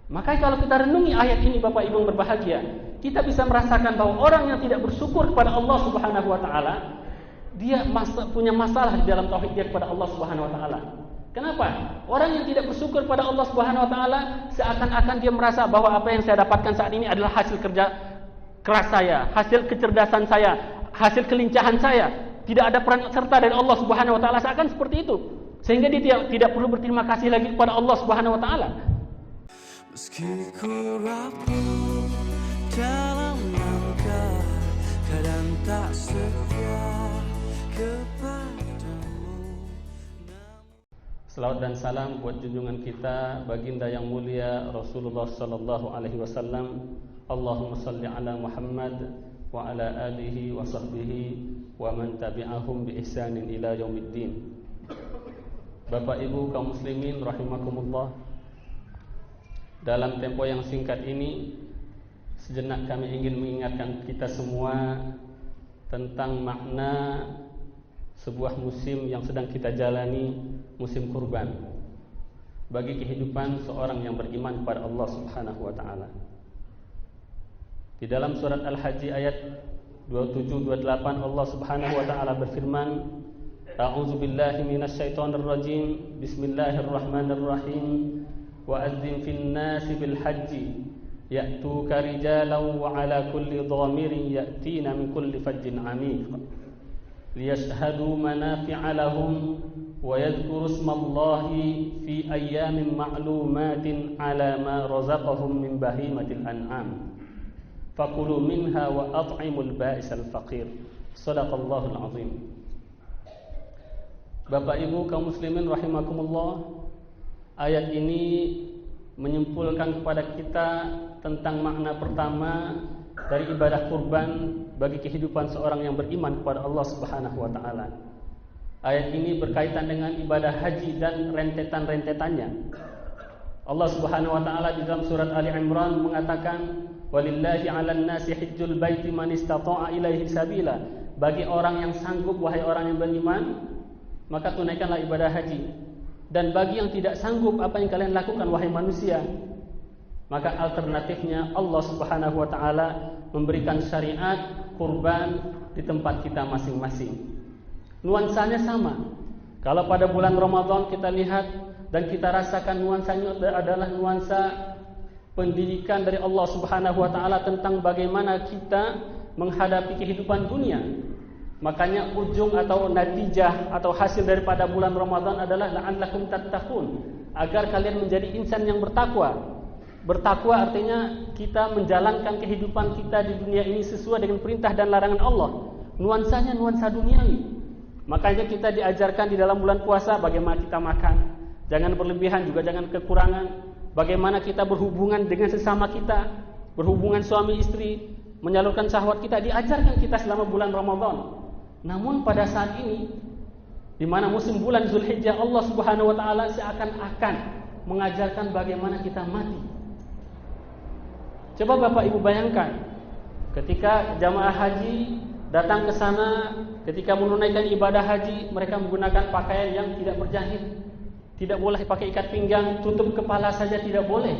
Maka kalau kita renungi ayat ini Bapak Ibu yang berbahagia, kita bisa merasakan bahwa orang yang tidak bersyukur kepada Allah Subhanahu wa taala, dia punya masalah di dalam tauhid dia kepada Allah Subhanahu wa taala. Kenapa? Orang yang tidak bersyukur pada Allah Subhanahu wa taala seakan-akan dia merasa bahwa apa yang saya dapatkan saat ini adalah hasil kerja keras saya, hasil kecerdasan saya, hasil kelincahan saya. Tidak ada peran serta dari Allah Subhanahu wa taala, seakan seperti itu. Sehingga dia tidak perlu berterima kasih lagi kepada Allah Subhanahu wa taala. Meski ku rapuh dalam langkah, kadang tak setia kepadamu. Salawat dan salam buat junjungan kita baginda yang mulia Rasulullah sallallahu alaihi wasallam. Allahumma salli ala Muhammad wa ala alihi wa sahbihi wa man tabi'ahum bi ihsanin ila yaumiddin. Bapak Ibu kaum muslimin rahimakumullah. Dalam tempo yang singkat ini, sejenak kami ingin mengingatkan kita semua tentang makna sebuah musim yang sedang kita jalani, musim kurban, bagi kehidupan seorang yang beriman kepada Allah Subhanahu wa taala. Di dalam surat Al-Hajj ayat 27-28 Allah Subhanahu wa taala berfirman, A'udzu billahi minasyaitonir rajim. Bismillahirrahmanirrahim. Wa adzin fin nasi bil hajji ya'tuka rijalan wa 'ala kulli dhamirin ya'tina min kulli fajjin 'amiq liyashhadu manafi'a lahum wa yadhkuru ismallahi fi ayyamin ma'lumatin 'ala ma razaqahum min bahimatil an'am fakulu minha wa at'imul ba'isal faqir. Shadaqallahul azim. Bapak Ibu kaum muslimin rahimakumullah, ayat ini menyimpulkan kepada kita tentang makna pertama dari ibadah kurban bagi kehidupan seorang yang beriman kepada Allah Subhanahu wa taala. Ayat ini berkaitan dengan ibadah haji dan rentetan-rentetannya. Allah Subhanahu wa taala di dalam surat Ali Imran mengatakan, walillahi 'alan nasi hajjul baiti man istata'a ilaihi sabila. Bagi orang yang sanggup, wahai orang yang beriman, maka tunaikanlah ibadah haji. Dan bagi yang tidak sanggup, apa yang kalian lakukan wahai manusia? Maka alternatifnya Allah Subhanahu wa taala memberikan syariat kurban di tempat kita masing-masing. Nuansanya sama. Kalau pada bulan Ramadan kita lihat dan kita rasakan nuansanya adalah nuansa pendidikan dari Allah Subhanahu wa taala tentang bagaimana kita menghadapi kehidupan dunia. Makanya ujung atau natijah atau hasil daripada bulan Ramadan adalah la'allakum tattaqun, agar kalian menjadi insan yang bertakwa. Bertakwa artinya kita menjalankan kehidupan kita di dunia ini sesuai dengan perintah dan larangan Allah. Nuansanya nuansa duniawi. Makanya kita diajarkan di dalam bulan puasa bagaimana kita makan, jangan berlebihan juga jangan kekurangan. Bagaimana kita berhubungan dengan sesama kita, berhubungan suami istri, menyalurkan syahwat kita, diajarkan kita selama bulan Ramadan. Namun pada saat ini, di mana musim bulan Zulhijjah, Allah Subhanahu wa taala seakan-akan mengajarkan bagaimana kita mati. Coba Bapak Ibu bayangkan, ketika jamaah haji datang ke sana, ketika menunaikan ibadah haji, mereka menggunakan pakaian yang tidak berjahit. Tidak boleh pakai ikat pinggang, tutup kepala saja tidak boleh.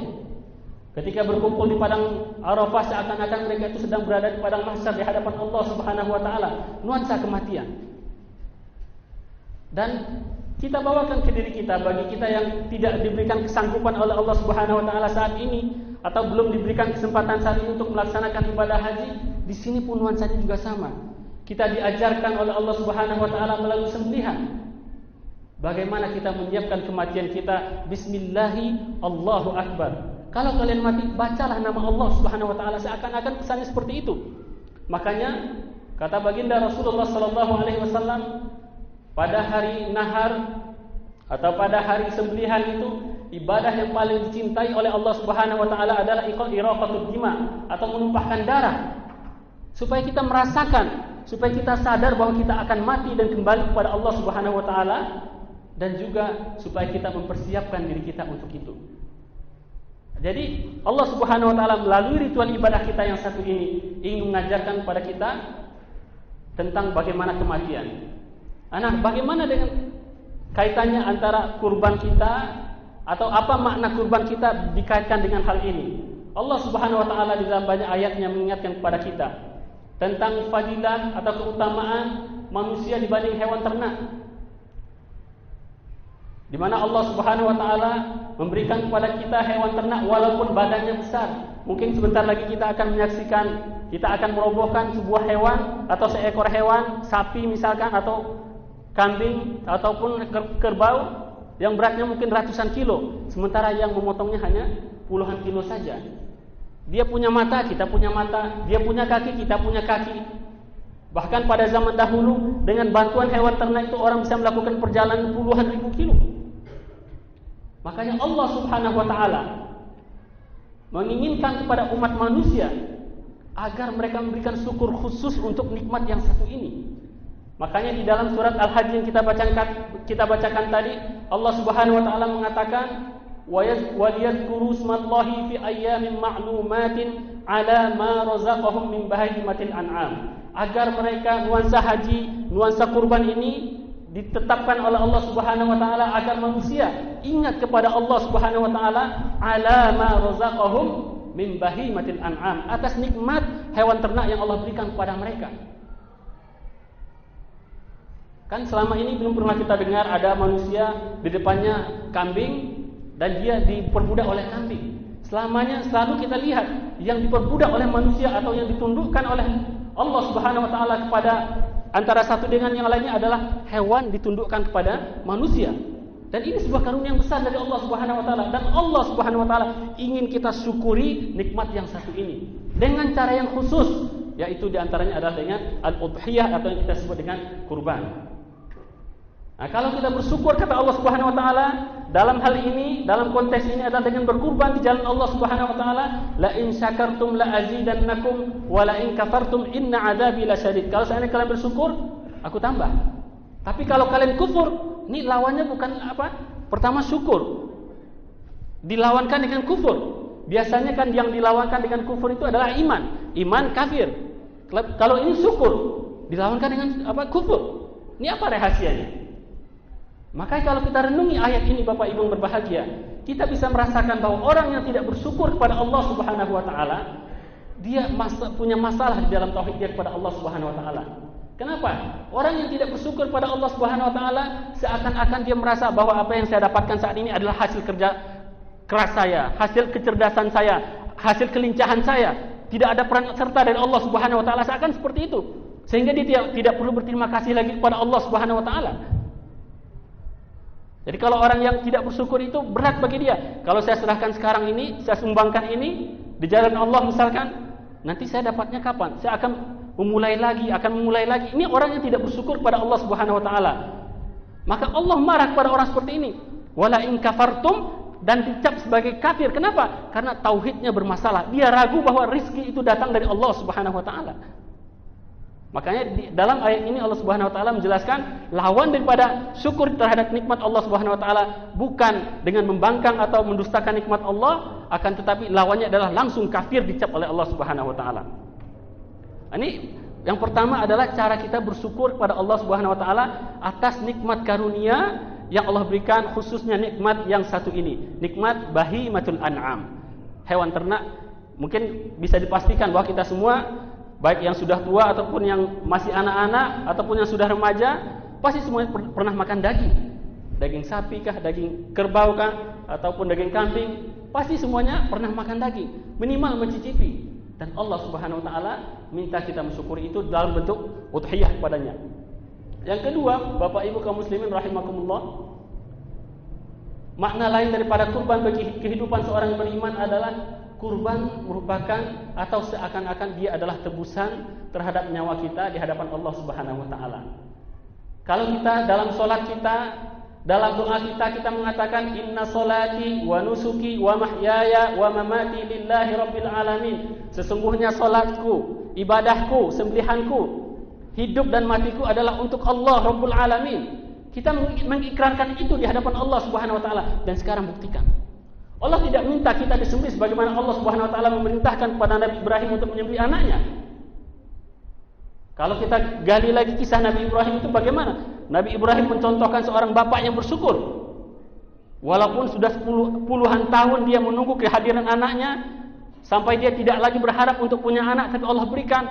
Ketika berkumpul di padang Arafah, seakan-akan mereka itu sedang berada di padang mahsyar di hadapan Allah Subhanahu wa taala, nuansa kematian. Dan kita bawakan ke diri kita, bagi kita yang tidak diberikan kesanggupan oleh Allah Subhanahu wa taala saat ini, atau belum diberikan kesempatan saat ini untuk melaksanakan ibadah haji, di sini pun nuansanya juga sama. Kita diajarkan oleh Allah Subhanahu wa taala melalui sembelihan. Bagaimana kita menyiapkan kematian kita? Bismillahi Allahu Akbar. Kalau kalian mati, bacalah nama Allah Subhanahu wa taala, seakan-akan kesannya seperti itu. Makanya kata baginda Rasulullah sallallahu alaihi wasallam, pada hari nahar atau pada hari sembelihan itu, ibadah yang paling dicintai oleh Allah Subhanahu wa taala adalah iraqatul dima, atau menumpahkan darah. Supaya kita merasakan, supaya kita sadar bahwa kita akan mati dan kembali kepada Allah Subhanahu wa taala, dan juga supaya kita mempersiapkan diri kita untuk itu. Jadi Allah Subhanahu wa taala melalui ritual ibadah kita yang satu ini ingin mengajarkan kepada kita tentang bagaimana kematian. Bagaimana dengan kaitannya antara kurban kita atau apa makna kurban kita dikaitkan dengan hal ini? Allah Subhanahu wa taala di dalam banyak ayatnya mengingatkan kepada kita tentang fadilah atau keutamaan manusia dibanding hewan ternak. Di mana Allah Subhanahu wa taala memberikan kepada kita hewan ternak walaupun badannya besar. Mungkin sebentar lagi kita akan menyaksikan, kita akan merobohkan sebuah hewan atau seekor hewan, sapi misalkan, atau kambing ataupun kerbau yang beratnya mungkin ratusan kilo, sementara yang memotongnya hanya puluhan kilo saja. Dia punya mata, kita punya mata. Dia punya kaki, kita punya kaki. Bahkan pada zaman dahulu, dengan bantuan hewan ternak itu orang bisa melakukan perjalanan puluhan ribu kilo. Makanya Allah Subhanahu wa taala menginginkan kepada umat manusia agar mereka memberikan syukur khusus untuk nikmat yang satu ini. Makanya di dalam surat Al-Hajj yang kita bacakan tadi, Allah Subhanahu wa taala mengatakan وَلْيَذْكُرُوا اسْمَ اللَّهِ فِي أَيَّامٍ مَّعْلُومَاتٍ عَلَى مَا رَزَقَهُم مِّن بَهِيمَةِ الْأَنْعَامِ. Agar mereka nuansa haji, nuansa kurban ini ditetapkan oleh Allah Subhanahu wa taala agar manusia ingat kepada Allah Subhanahu wa taala ala ma razaqahum min bahimatil an'am, atas nikmat hewan ternak yang Allah berikan kepada mereka. Kan selama ini belum pernah kita dengar ada manusia di depannya kambing dan dia diperbudak oleh kambing. Selamanya selalu kita lihat yang diperbudak oleh manusia atau yang ditundukkan oleh Allah Subhanahu wa taala kepada antara satu dengan yang lainnya adalah hewan ditundukkan kepada manusia. Dan ini sebuah karunia yang besar dari Allah Subhanahu wa taala, dan Allah Subhanahu wa taala ingin kita syukuri nikmat yang satu ini dengan cara yang khusus, yaitu di antaranya adalah dengan al-udhiyah atau yang kita sebut dengan kurban. Nah, kalau kita bersyukur kata Allah Subhanahu wa taala dalam hal ini, dalam konteks ini adalah dengan berkurban di jalan Allah Subhanahu wa taala, la in syakartum la azidannakum wa la in kafartum inna adzabi lasyadid. Kalau seandainya kalian bersyukur, aku tambah. Tapi kalau kalian kufur, ini lawannya bukan apa? Pertama syukur dilawankan dengan kufur. Biasanya kan yang dilawankan dengan kufur itu adalah iman, iman kafir. Kalau ini syukur dilawankan dengan apa? Kufur. Ini apa rahasianya? Maka kalau kita renungi ayat ini Bapak Ibu yang berbahagia, kita bisa merasakan bahwa orang yang tidak bersyukur kepada Allah Subhanahu wa taala, dia punya masalah di dalam tauhid dia kepada Allah Subhanahu wa taala. Kenapa? Orang yang tidak bersyukur kepada Allah Subhanahu wa taala seakan-akan dia merasa bahwa apa yang saya dapatkan saat ini adalah hasil kerja keras saya, hasil kecerdasan saya, hasil kelincahan saya. Tidak ada peran serta dari Allah Subhanahu wa taala, seakan seperti itu. Sehingga dia tidak perlu berterima kasih lagi kepada Allah Subhanahu wa taala. Jadi kalau orang yang tidak bersyukur itu berat bagi dia. Kalau saya serahkan sekarang ini, saya sumbangkan ini di jalan Allah misalkan, nanti saya dapatnya kapan? Saya akan memulai lagi. Ini orang yang tidak bersyukur kepada Allah Subhanahu wa taala. Maka Allah marah kepada orang seperti ini. Wala in kafartum, dan dicap sebagai kafir. Kenapa? Karena tauhidnya bermasalah. Dia ragu bahwa rizki itu datang dari Allah Subhanahu wa taala. Makanya di dalam ayat ini Allah Subhanahu wa taala menjelaskan lawan daripada syukur terhadap nikmat Allah Subhanahu wa taala bukan dengan membangkang atau mendustakan nikmat Allah, akan tetapi lawannya adalah langsung kafir dicap oleh Allah Subhanahu wa taala. Ini yang pertama adalah cara kita bersyukur kepada Allah Subhanahu wa taala atas nikmat karunia yang Allah berikan, khususnya nikmat yang satu ini, nikmat bahimatul an'am. Hewan ternak, mungkin bisa dipastikan bahwa kita semua, baik yang sudah tua ataupun yang masih anak-anak ataupun yang sudah remaja, pasti semuanya pernah makan daging. Daging sapi kah, daging kerbau kah, ataupun daging kambing, pasti semuanya pernah makan daging, minimal mencicipi. Dan Allah Subhanahu wa taala minta kita mensyukuri itu dalam bentuk udhiyah kepadanya. Yang kedua, Bapak Ibu kaum muslimin rahimakumullah, makna lain daripada kurban bagi kehidupan seorang yang beriman adalah kurban merupakan atau seakan-akan dia adalah tebusan terhadap nyawa kita di hadapan Allah Subhanahu wa taala. Kalau kita dalam salat kita, dalam doa kita mengatakan inna salati wa nusuki wa mahyaya wa mamati lillahi rabbil alamin. Sesungguhnya salatku, ibadahku, sembelihanku, hidup dan matiku adalah untuk Allah Rabbul alamin. Kita mengikrarkan itu di hadapan Allah Subhanahu wa taala, dan sekarang buktikan. Allah tidak minta kita disembelih sebagaimana Allah Subhanahu wa taala memerintahkan kepada Nabi Ibrahim untuk menyembelih anaknya. Kalau kita gali lagi kisah Nabi Ibrahim itu bagaimana? Nabi Ibrahim mencontohkan seorang bapak yang bersyukur. Walaupun sudah puluhan tahun dia menunggu kehadiran anaknya, sampai dia tidak lagi berharap untuk punya anak, tapi Allah berikan.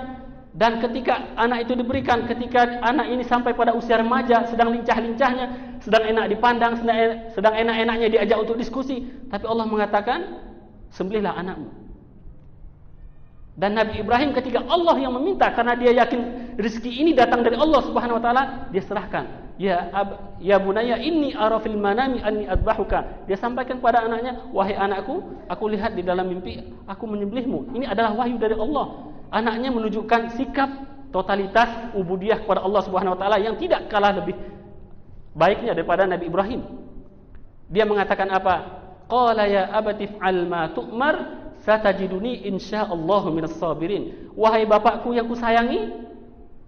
Dan ketika anak itu diberikan, ketika anak ini sampai pada usia remaja, sedang lincah-lincahnya, sedang enak dipandang, sedang enak-enaknya diajak untuk diskusi, tapi Allah mengatakan, sembelihlah anakmu. Dan Nabi Ibrahim ketika Allah yang meminta, karena dia yakin rezeki ini datang dari Allah Subhanahu wa taala, dia serahkan. Ya bunayya inni ara fil manami anni adbahuka. Dia sampaikan pada anaknya, wahai anakku, aku lihat di dalam mimpi aku menyembelihmu. Ini adalah wahyu dari Allah. Anaknya menunjukkan sikap totalitas ubudiyah kepada Allah Subhanahu wa taala yang tidak kalah lebih baiknya daripada Nabi Ibrahim. Dia mengatakan apa? Qala ya abati fa'al ma tu'mar satajiduni insyaallahu minas sabirin. Wahai bapakku yang kusayangi,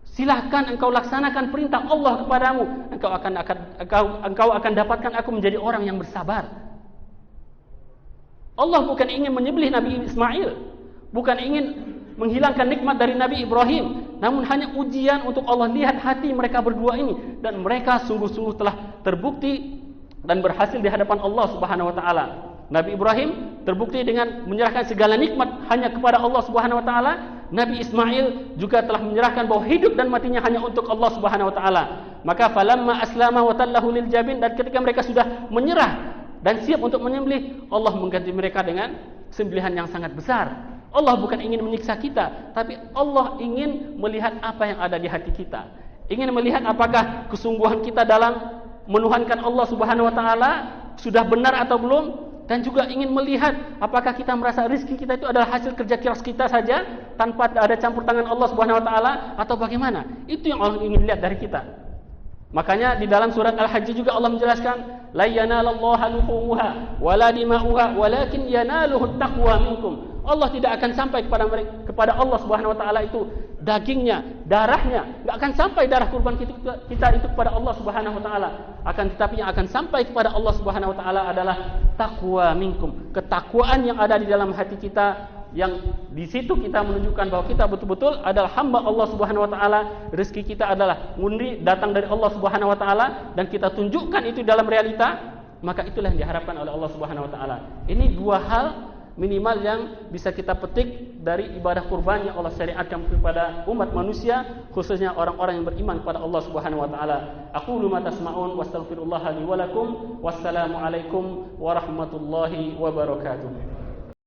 silahkan engkau laksanakan perintah Allah kepadamu. Engkau akan dapatkan aku menjadi orang yang bersabar. Allah bukan ingin menyembelih Nabi Ismail, bukan ingin menghilangkan nikmat dari Nabi Ibrahim, namun hanya ujian untuk Allah lihat hati mereka berdua ini, dan mereka sungguh-sungguh telah terbukti dan berhasil di hadapan Allah Subhanahu wa taala. Nabi Ibrahim terbukti dengan menyerahkan segala nikmat hanya kepada Allah Subhanahu wa taala. Nabi Ismail juga telah menyerahkan bahwa hidup dan matinya hanya untuk Allah Subhanahu wa taala. Maka falamma aslama wa tallahu lil jabin, dan ketika mereka sudah menyerah dan siap untuk menyembelih, Allah mengganti mereka dengan sembelihan yang sangat besar. Allah bukan ingin menyiksa kita, tapi Allah ingin melihat apa yang ada di hati kita. Ingin melihat apakah kesungguhan kita dalam menuhankan Allah Subhanahu wa taala sudah benar atau belum, dan juga ingin melihat apakah kita merasa rezeki kita itu adalah hasil kerja keras kita saja tanpa ada campur tangan Allah Subhanahu wa taala, atau bagaimana. Itu yang Allah ingin lihat dari kita. Makanya di dalam surat Al-Hajj juga Allah menjelaskan, la yanalallaha luhumuha wala dima'uha walakin yanaluhu taqwa minkum. Allah tidak akan sampai kepada Allah Subhanahu wa taala itu dagingnya, darahnya, enggak akan sampai darah kurban kita itu kepada Allah Subhanahu wa taala. Akan tetapi yang akan sampai kepada Allah Subhanahu wa taala adalah taqwa minkum, ketakwaan yang ada di dalam hati kita, yang di situ kita menunjukkan bahwa kita betul-betul adalah hamba Allah Subhanahu wa taala. Rezeki kita adalah murni datang dari Allah Subhanahu wa taala, dan kita tunjukkan itu dalam realita, maka itulah yang diharapkan oleh Allah Subhanahu wa taala. Ini dua hal minimal yang bisa kita petik dari ibadah kurban yang Allah syariatkan kepada umat manusia, khususnya orang-orang yang beriman kepada Allah Subhanahu wa taala. Aqulu ma tasma'un wastaghfirullaha li wa lakum. Wassalamu alaikum warahmatullahi wabarakatuh.